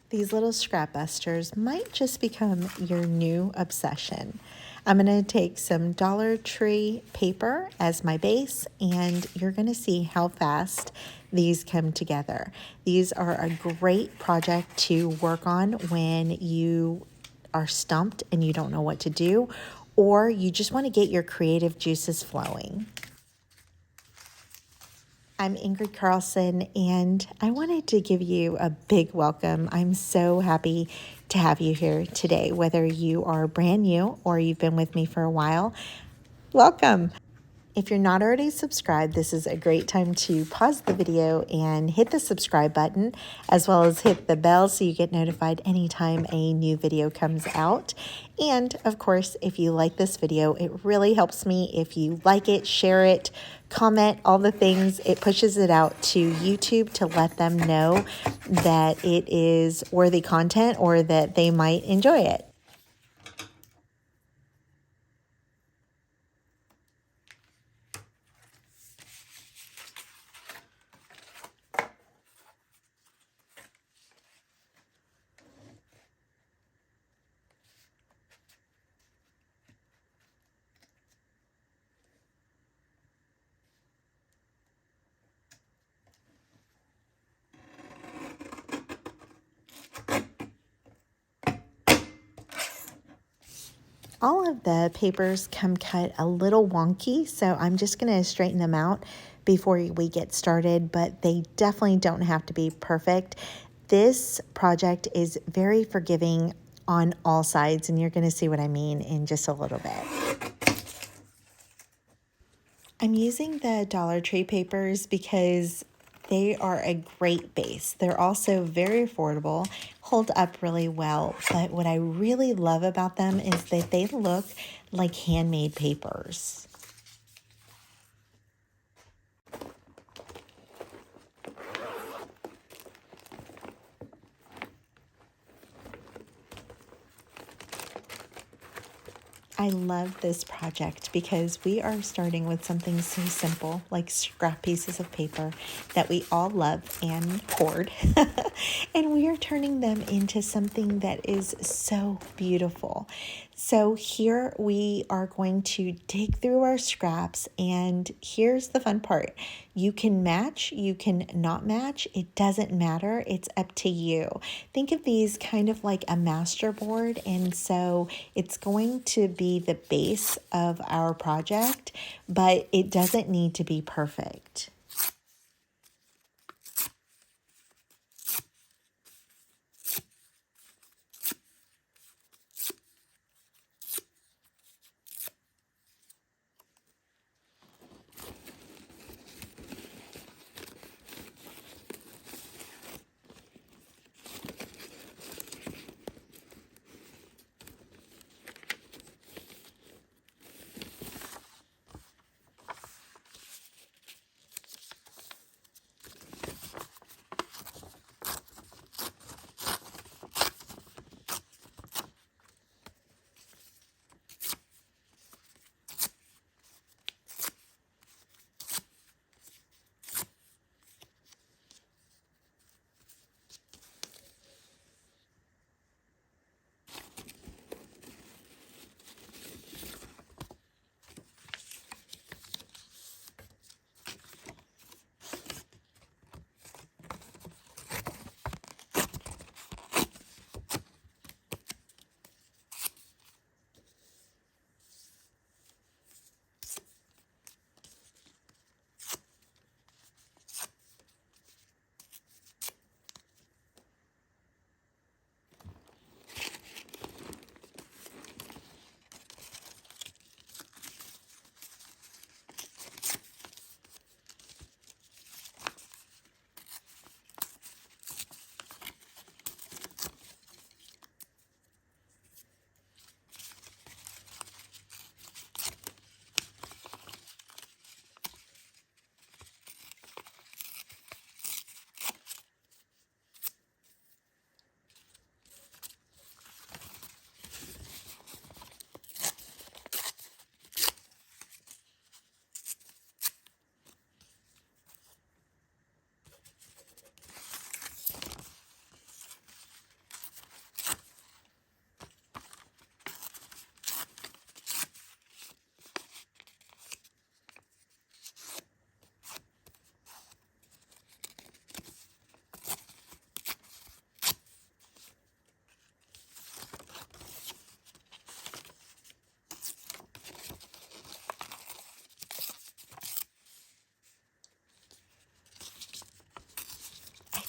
These little scrap busters might just become your new obsession. I'm going to take some Dollar Tree paper as my base, and you're going to see how fast these come together. These are a great project to work on when you are stumped and you don't know what to do, or you just want to get your creative juices flowing. I'm Ingrid Carlson, and I wanted to give you a big welcome. I'm so happy to have you here today, whether you are brand new or you've been with me for a while. Welcome. If you're not already subscribed, this is a great time to pause the video and hit the subscribe button, as well as hit the bell so you get notified anytime a new video comes out. And of course, if you like this video, it really helps me if you like it, share it, comment, all the things. It pushes it out to YouTube to let them know that it is worthy content or that they might enjoy it. All of the papers come cut a little wonky, so I'm just going to straighten them out before we get started, but they definitely don't have to be perfect. This project is very forgiving on all sides, and you're going to see what I mean in just a little bit. I'm using the Dollar Tree papers because they are a great base. They're also very affordable, hold up really well, but what I really love about them is that they look like handmade papers. I love this project because we are starting with something so simple like scrap pieces of paper that we all love and hoard. And we are turning them into something that is so beautiful. So here we are going to dig through our scraps, and here's the fun part. You can match, you can not match. It doesn't matter. It's up to you. Think of these kind of like a master board, and so it's going to be the base of our project, but it doesn't need to be perfect.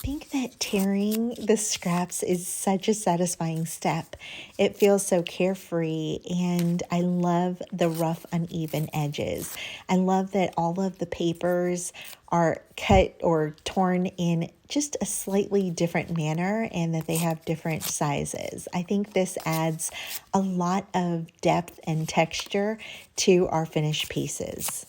think that tearing the scraps is such a satisfying step. It feels so carefree, and I love the rough, uneven edges. I love that all of the papers are cut or torn in just a slightly different manner and that they have different sizes. I think this adds a lot of depth and texture to our finished pieces.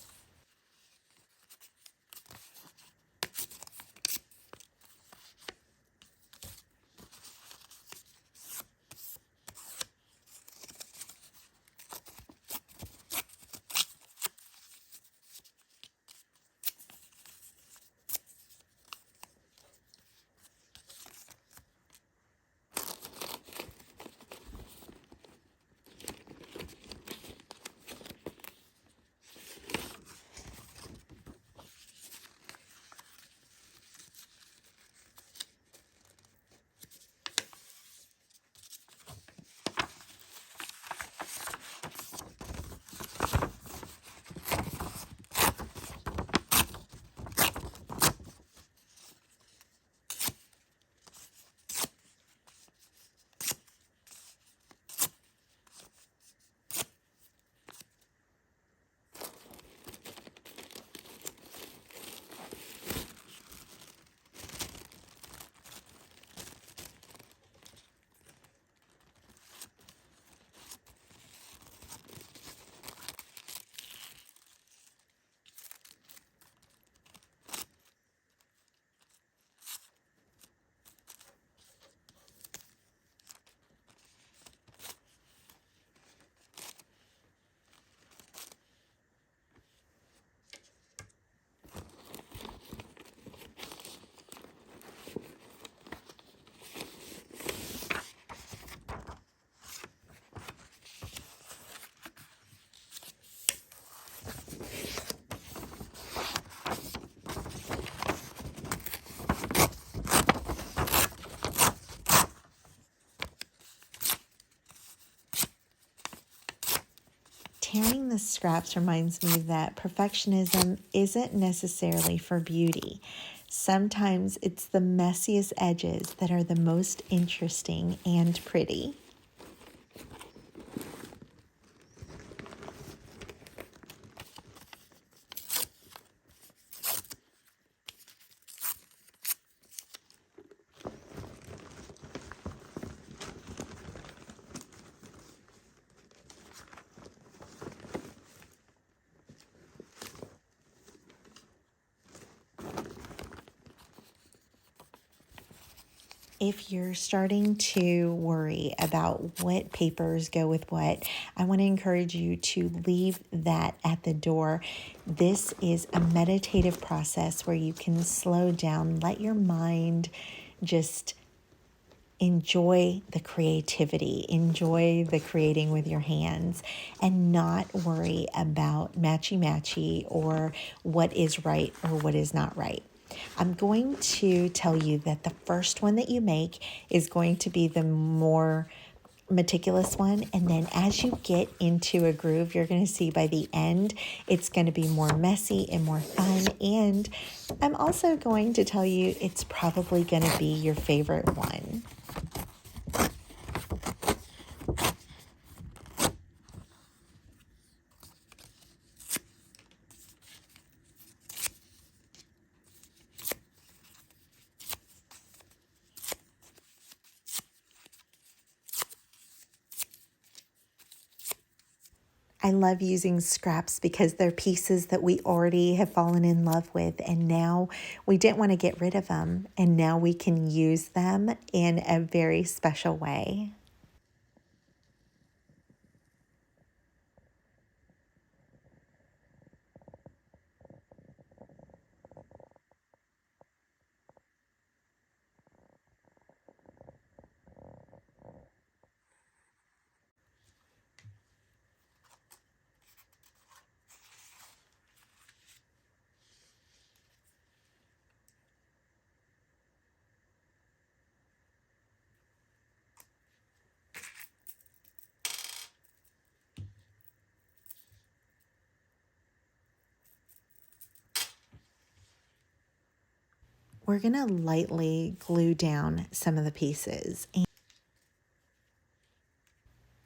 Tearing the scraps reminds me that perfectionism isn't necessarily for beauty. Sometimes it's the messiest edges that are the most interesting and pretty. If you're starting to worry about what papers go with what, I want to encourage you to leave that at the door. This is a meditative process where you can slow down, let your mind just enjoy the creativity, enjoy the creating with your hands, and not worry about matchy-matchy or what is right or what is not right. I'm going to tell you that the first one that you make is going to be the more meticulous one, and then as you get into a groove, you're going to see by the end it's going to be more messy and more fun. And I'm also going to tell you it's probably going to be your favorite one. I love using scraps because they're pieces that we already have fallen in love with, and now we didn't want to get rid of them, and now we can use them in a very special way. we're going to lightly glue down some of the pieces. And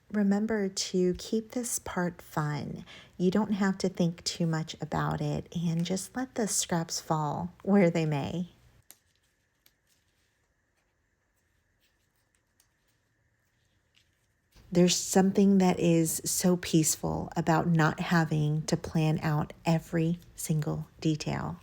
remember to keep this part fun. You don't have to think too much about it, and just let the scraps fall where they may. There's something that is so peaceful about not having to plan out every single detail.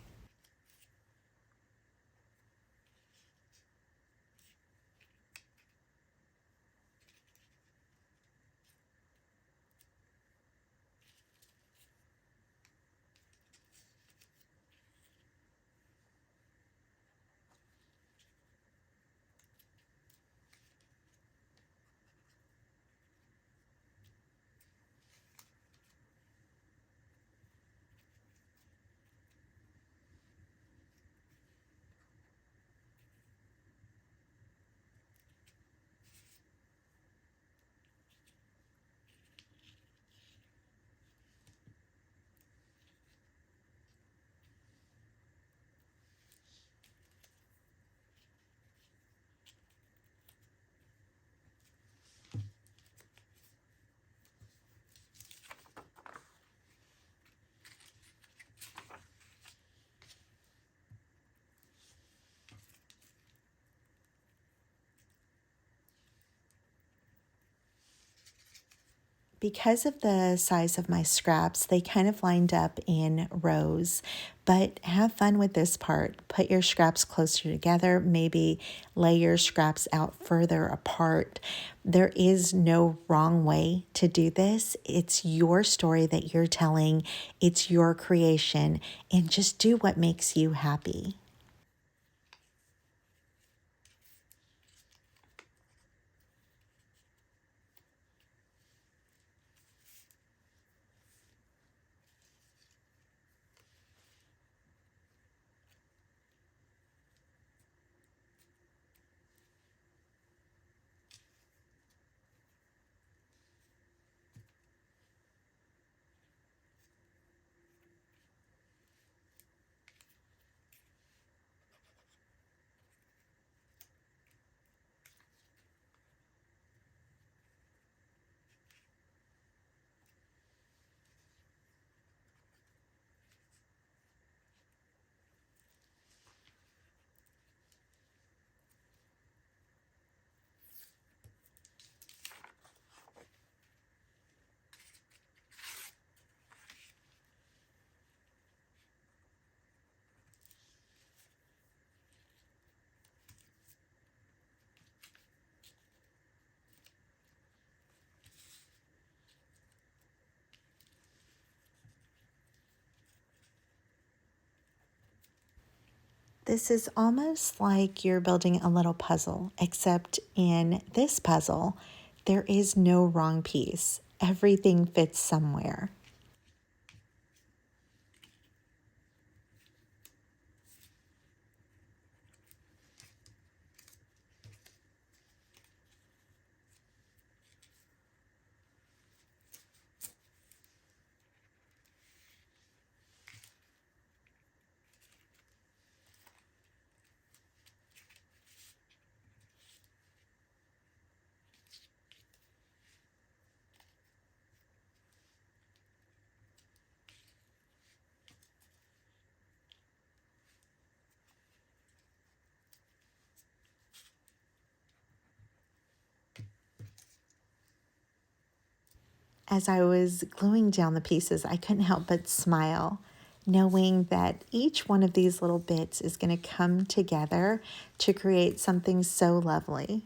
Because of the size of my scraps, they kind of lined up in rows, but have fun with this part. Put your scraps closer together, maybe lay your scraps out further apart. There is no wrong way to do this. It's your story that you're telling. It's your creation, and just do what makes you happy. This is almost like you're building a little puzzle, except in this puzzle, there is no wrong piece. Everything fits somewhere. As I was gluing down the pieces, I couldn't help but smile, knowing that each one of these little bits is going to come together to create something so lovely.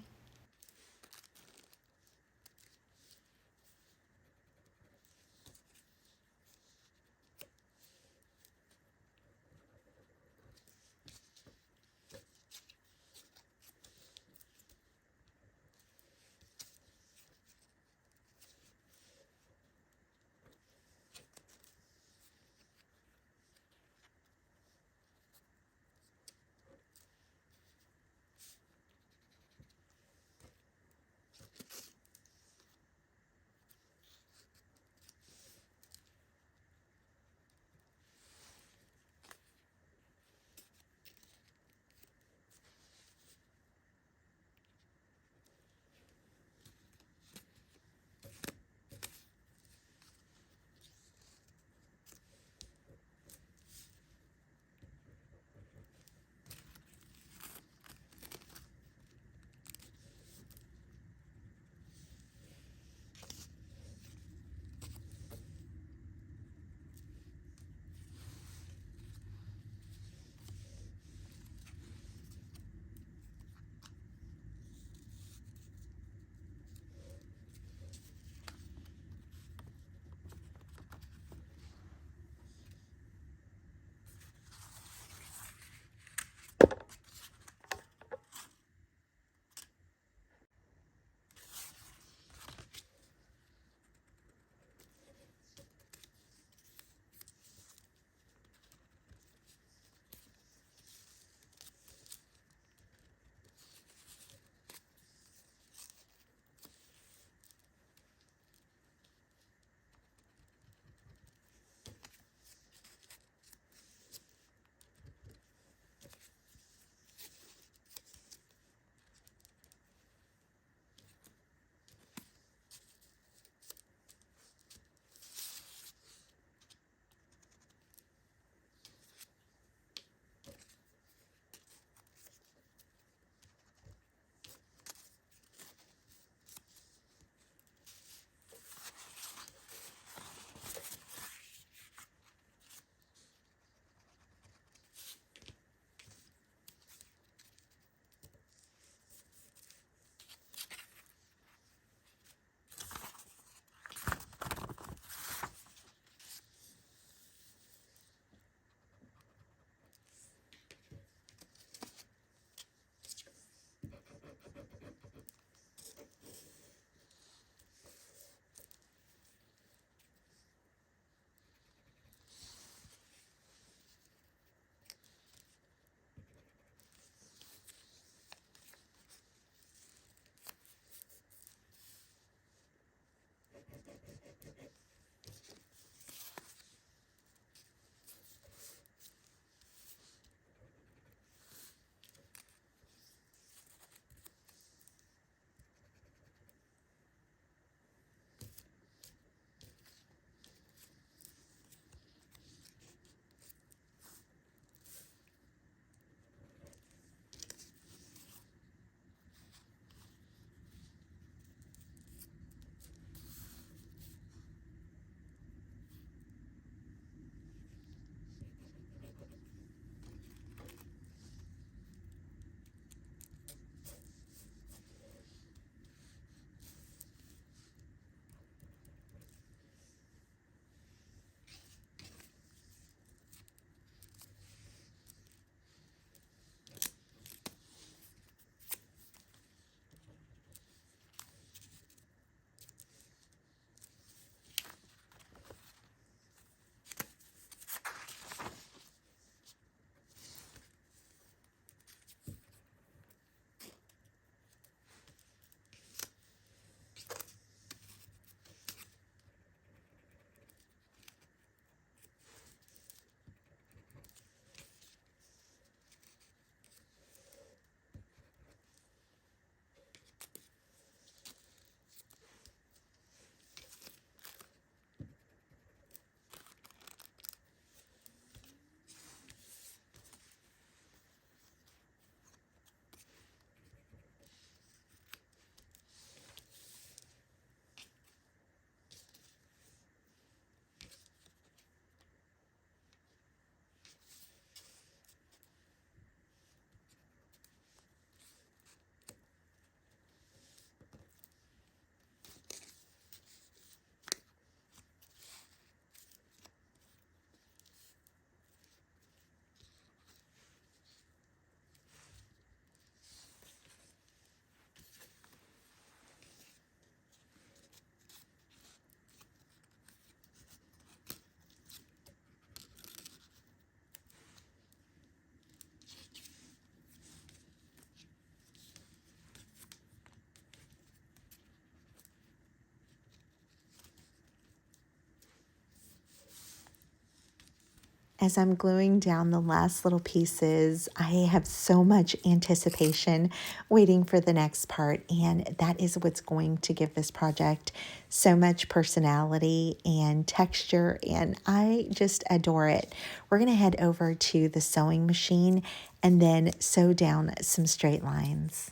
As I'm gluing down the last little pieces, I have so much anticipation waiting for the next part, and that is what's going to give this project so much personality and texture, and I just adore it. We're going to head over to the sewing machine and then sew down some straight lines.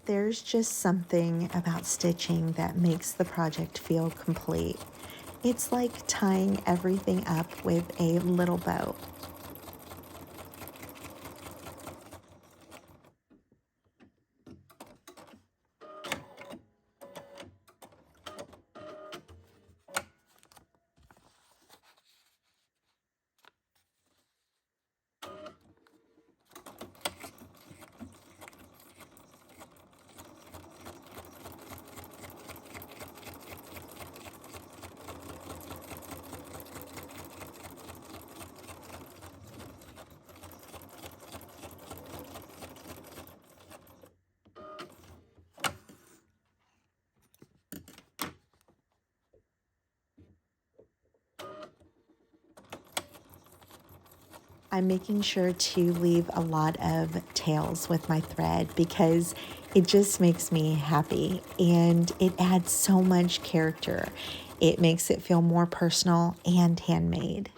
There's just something about stitching that makes the project feel complete. It's like tying everything up with a little bow. I'm making sure to leave a lot of tails with my thread because it just makes me happy and it adds so much character. It makes it feel more personal and handmade.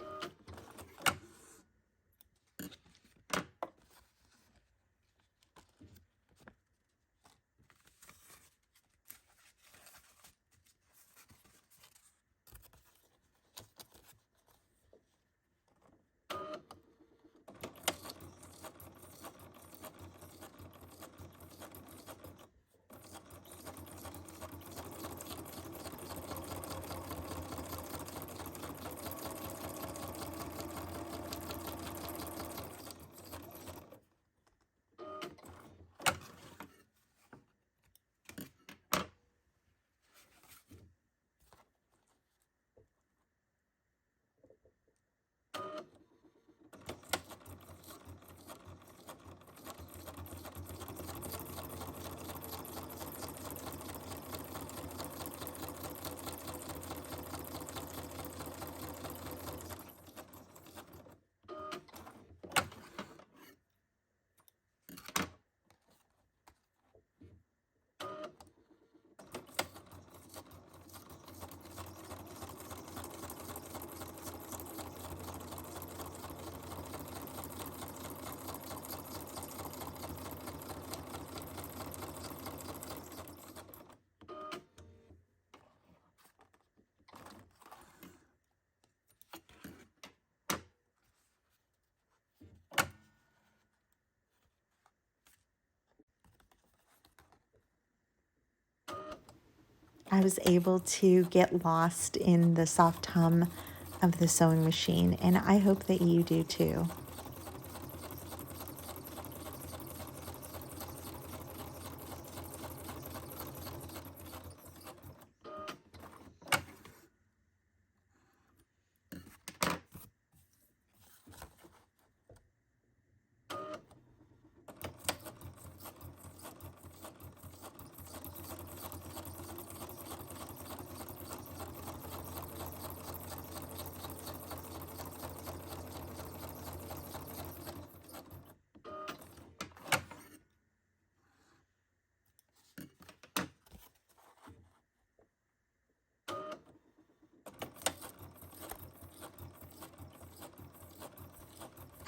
I was able to get lost in the soft hum of the sewing machine, and I hope that you do too.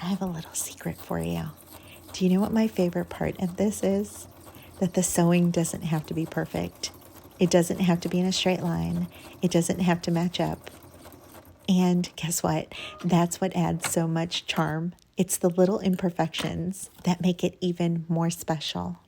I have a little secret for you. Do you know what my favorite part of this is? That the sewing doesn't have to be perfect. It doesn't have to be in a straight line. It doesn't have to match up. And guess what? That's what adds so much charm. It's the little imperfections that make it even more special.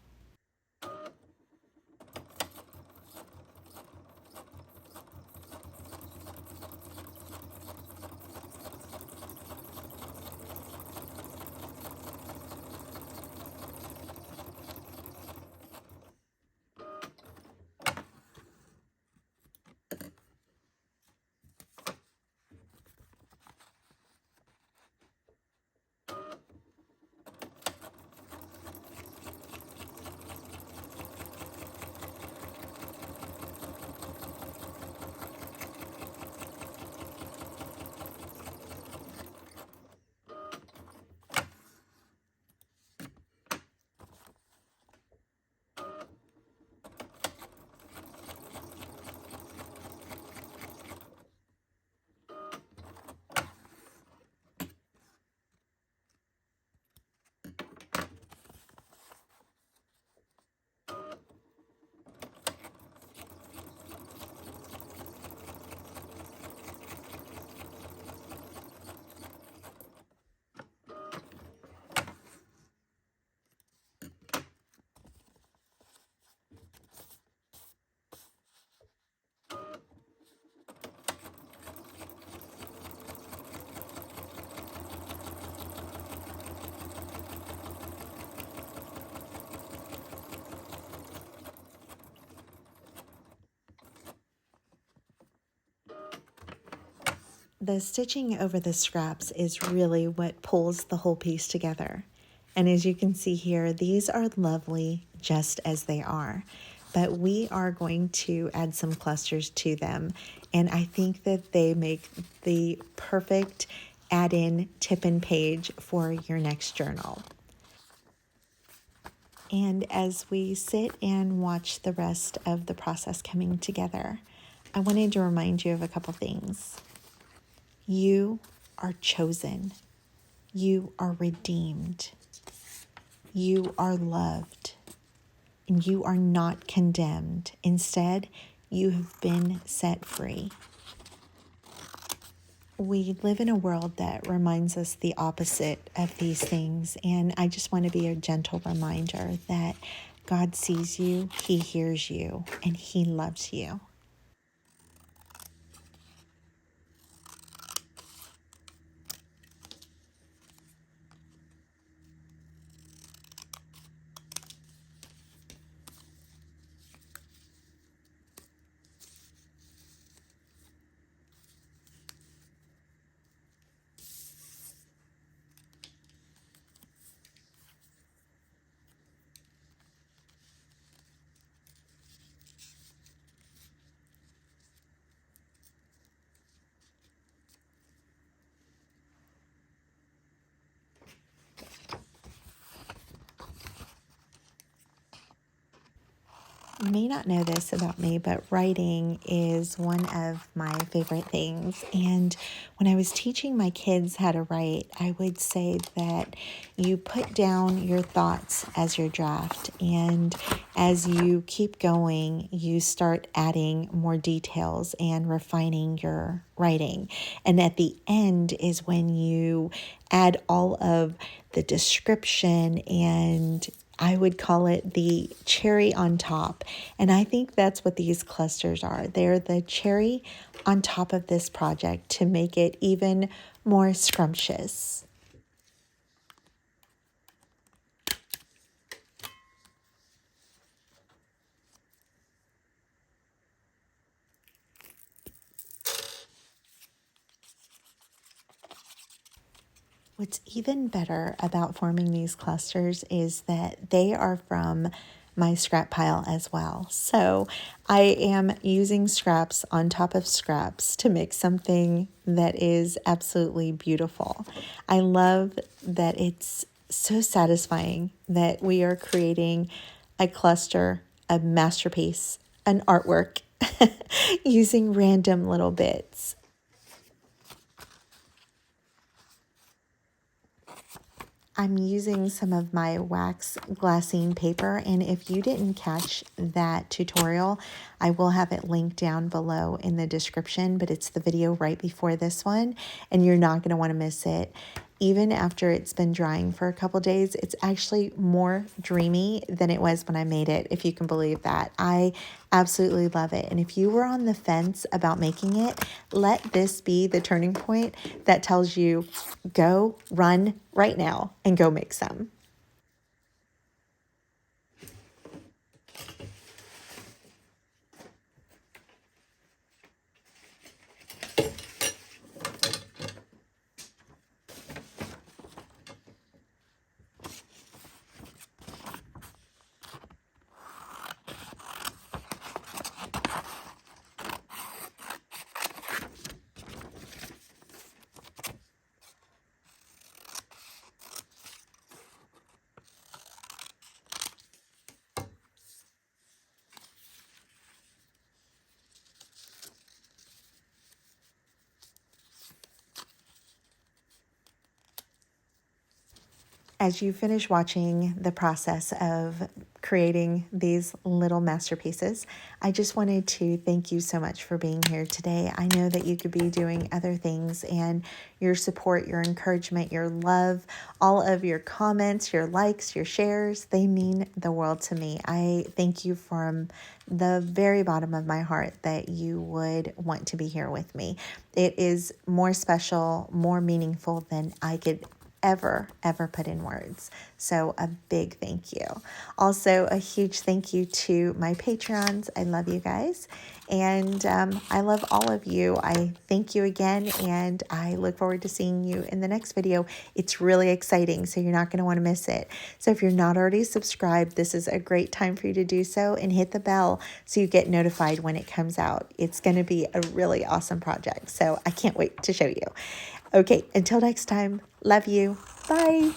The stitching over the scraps is really what pulls the whole piece together. And as you can see here, these are lovely just as they are. But we are going to add some clusters to them. And I think that they make the perfect add-in tip-in page for your next journal. And as we sit and watch the rest of the process coming together, I wanted to remind you of a couple things. You are chosen. You are redeemed. You are loved. And you are not condemned. Instead, you have been set free. We live in a world that reminds us the opposite of these things, and I just want to be a gentle reminder that God sees you, He hears you, and He loves you. You may not know this about me, but writing is one of my favorite things. And when I was teaching my kids how to write, I would say that you put down your thoughts as your draft. And as you keep going, you start adding more details and refining your writing. And at the end is when you add all of the description, and I would call it the cherry on top. And I think that's what these clusters are. They're the cherry on top of this project to make it even more scrumptious. What's even better about forming these clusters is that they are from my scrap pile as well. So I am using scraps on top of scraps to make something that is absolutely beautiful. I love that it's so satisfying that we are creating a cluster, a masterpiece, an artwork using random little bits. I'm using some of my wax glassine paper, and if you didn't catch that tutorial, I will have it linked down below in the description, but it's the video right before this one, and you're not going to want to miss it. Even after it's been drying for a couple days, it's actually more dreamy than it was when I made it, if you can believe that. I absolutely love it. And if you were on the fence about making it, let this be the turning point that tells you, go run right now and go make some. As you finish watching the process of creating these little masterpieces, I just wanted to thank you so much for being here today. I know that you could be doing other things, and your support, your encouragement, your love, all of your comments, your likes, your shares, they mean the world to me. I thank you from the very bottom of my heart that you would want to be here with me. It is more special, more meaningful than I could ever put in words. So a big thank you. Also, a huge thank you to my Patreons. I love you guys. And I love all of you. I thank you again, and I look forward to seeing you in the next video. It's really exciting, so you're not going to want to miss it. So if you're not already subscribed, this is a great time for you to do so, and hit the bell so you get notified when it comes out. It's going to be a really awesome project, so I can't wait to show you. Okay, until next time, love you. Bye.